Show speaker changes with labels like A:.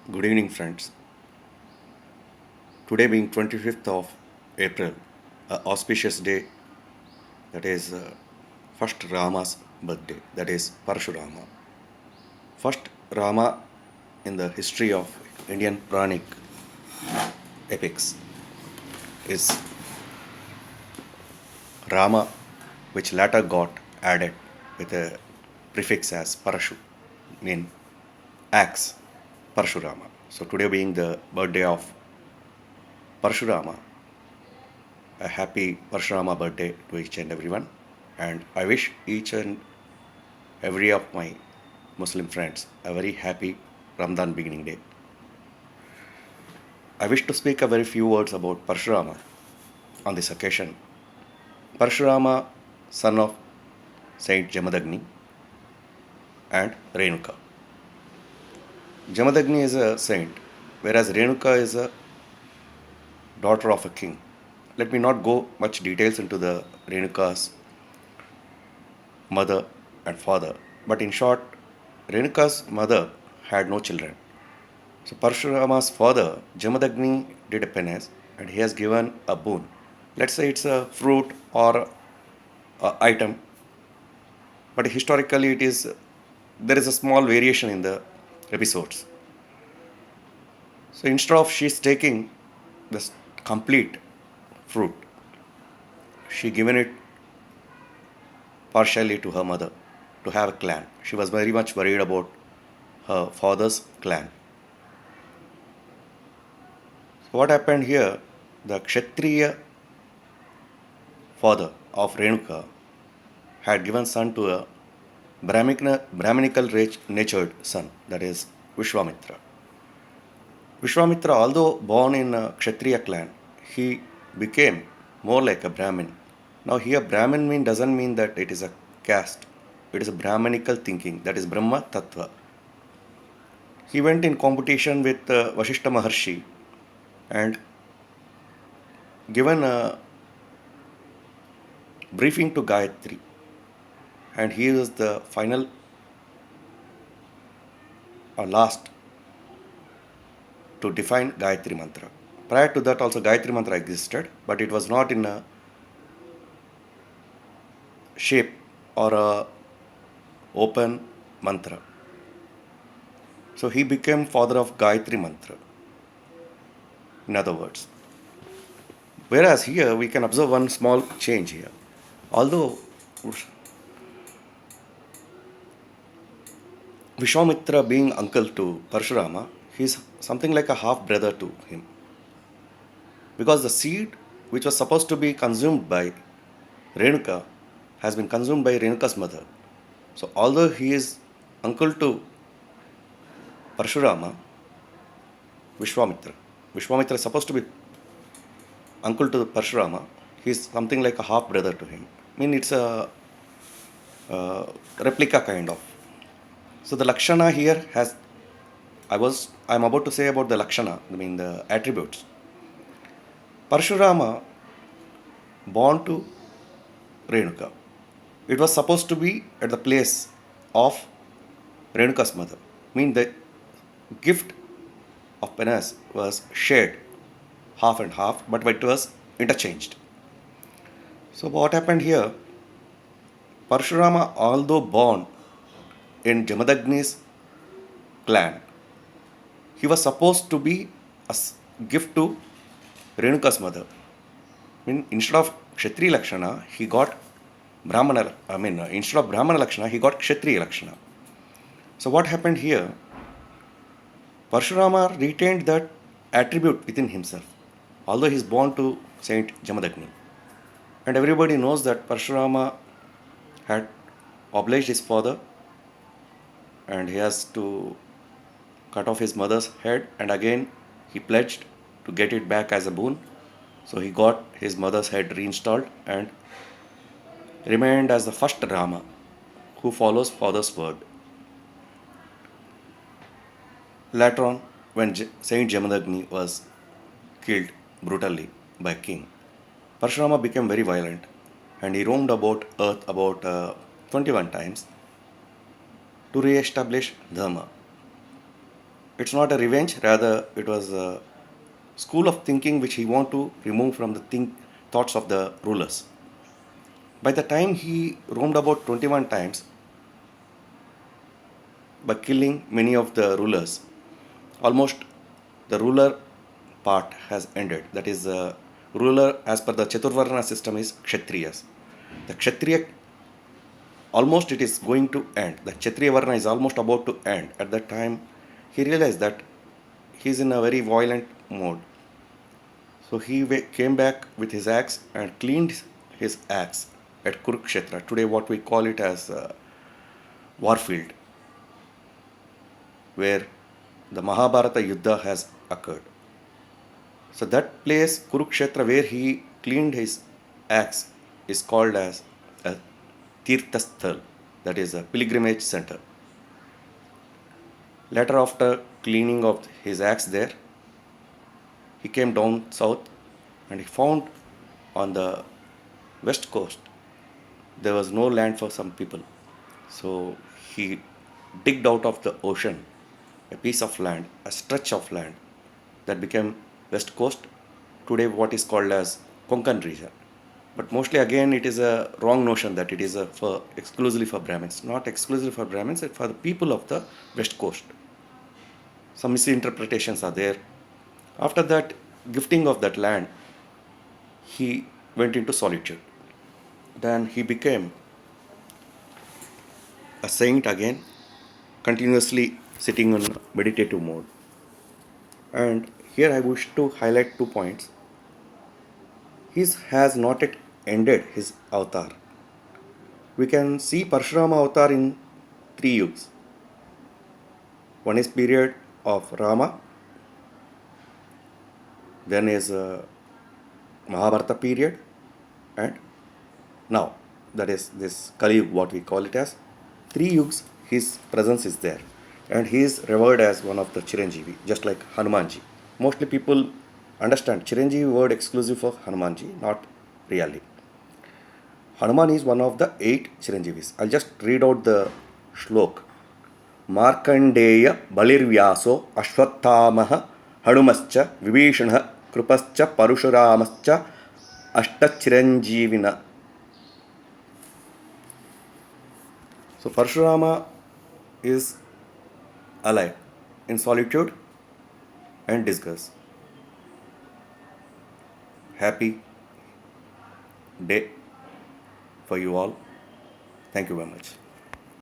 A: Good evening, friends. Today being 25th of April, a auspicious day, that is first Rama's birthday, that is Parashurama. First Rama in the history of Indian Puranic epics is Rama, which later got added with a prefix as Parashu, mean axe, Parashurama. So today being the birthday of Parashurama, a happy Parashurama birthday to each and everyone. And I wish each and every of my Muslim friends a very happy Ramadan beginning day. I wish to speak a very few words about Parashurama on this occasion. Parashurama, son of Saint Jamadagni and Renuka. Jamadagni is a saint, whereas Renuka is a daughter of a king. Let me not go much details into the Renuka's mother and father, but in short, Renuka's mother had no children. So Parshurama's father, Jamadagni, did a penance and he has given a boon. Let's say it's a fruit or a item, but historically it is there is a small variation in the episodes. So instead of she's taking this complete fruit, she given it partially to her mother to have a clan. She was very much worried about her father's clan. So what happened here? The Kshatriya father of Renuka had given son to a Brahminical natured son, that is Vishwamitra. Vishwamitra, although born in a Kshatriya clan, he became more like a Brahmin. Now here Brahmin doesn't mean that it is a caste. It is a Brahminical thinking, that is Brahma Tattva. He went in competition with Vashishta Maharshi and given a briefing to Gayatri, and he was the final or last to define Gayatri Mantra. Prior to that also Gayatri Mantra existed, but it was not in a shape or a open mantra. So he became father of Gayatri Mantra, in other words. Whereas here we can observe one small change here. Although Vishwamitra being uncle to Parshurama, he is something like a half brother to him. Because the seed which was supposed to be consumed by Renuka has been consumed by Renuka's mother. So although he is uncle to Parshurama, Vishwamitra is supposed to be uncle to Parshurama, he is something like a half brother to him. I mean, it's a replica kind of. So the Lakshana here has, I'm about to say about the Lakshana, I mean the attributes. Parshurama born to Renuka. It was supposed to be at the place of Renuka's mother. I mean the gift of penance was shared half and half, but it was interchanged. So what happened here? Parshurama, although born in Jamadagni's clan, he was supposed to be a gift to Renuka's mother. I mean, instead of Kshatriya Lakshana, he got Brahmana. Instead of Brahmana Lakshana, he got Kshatriya Lakshana. So what happened here? Parshurama retained that attribute within himself, although he is born to Saint Jamadagni. And everybody knows that Parshurama had obliged his father and he has to cut off his mother's head, and again he pledged to get it back as a boon. So he got his mother's head reinstalled and remained as the first Rama who follows father's word. Later on, when Saint Jamadagni was killed brutally by king, Parshurama became very violent and he roamed about earth about 21 times to re-establish Dharma. It's not a revenge, rather it was a school of thinking which he want to remove from the thoughts of the rulers. By the time he roamed about 21 times by killing many of the rulers, almost the ruler part has ended. That is, ruler as per the Chaturvarna system is Kshatriyas. The Kshatriya, almost it is going to end. The Kshatriya Varna is almost about to end. At that time, he realized that he is in a very violent mode. So he came back with his axe and cleaned his axe at Kurukshetra. Today, what we call it as Warfield, where the Mahabharata Yuddha has occurred. So that place, Kurukshetra, where he cleaned his axe, is called as a Tirthasthal, that is a pilgrimage center. Later, after cleaning of his axe there, he came down south and he found on the west coast there was no land for some people. So he digged out of the ocean a piece of land, a stretch of land that became west coast, today what is called as Konkan region. But mostly again it is a wrong notion that it is for exclusively for Brahmins. Not exclusively for Brahmins, it's for the people of the west coast. Some misinterpretations are there. After that gifting of that land, he went into solitude. Then he became a saint again, continuously sitting on meditative mode. And here I wish to highlight 2 points. He has not yet ended his avatar. We can see Parshurama avatar in 3 yugs. One is period of Rama, then is Mahabharata period, and now, that is this Kali Yuga, what we call it as. 3 yugs, his presence is there, and he is revered as one of the Chiranjeevi, just like Hanumanji. Mostly people understand Chiranjeevi word exclusive for Hanumanji, not really. Hanuman is one of the 8 Chiranjeevis. I'll just read out the shlok. Markandeya Balirvyaso Ashwatthamah Hanumascha Vibhishana Krupascha Parashuramascha Ashtachiranjeevina. So Parshurama is alive in solitude and disgust. Happy day for you all. Thank you very much.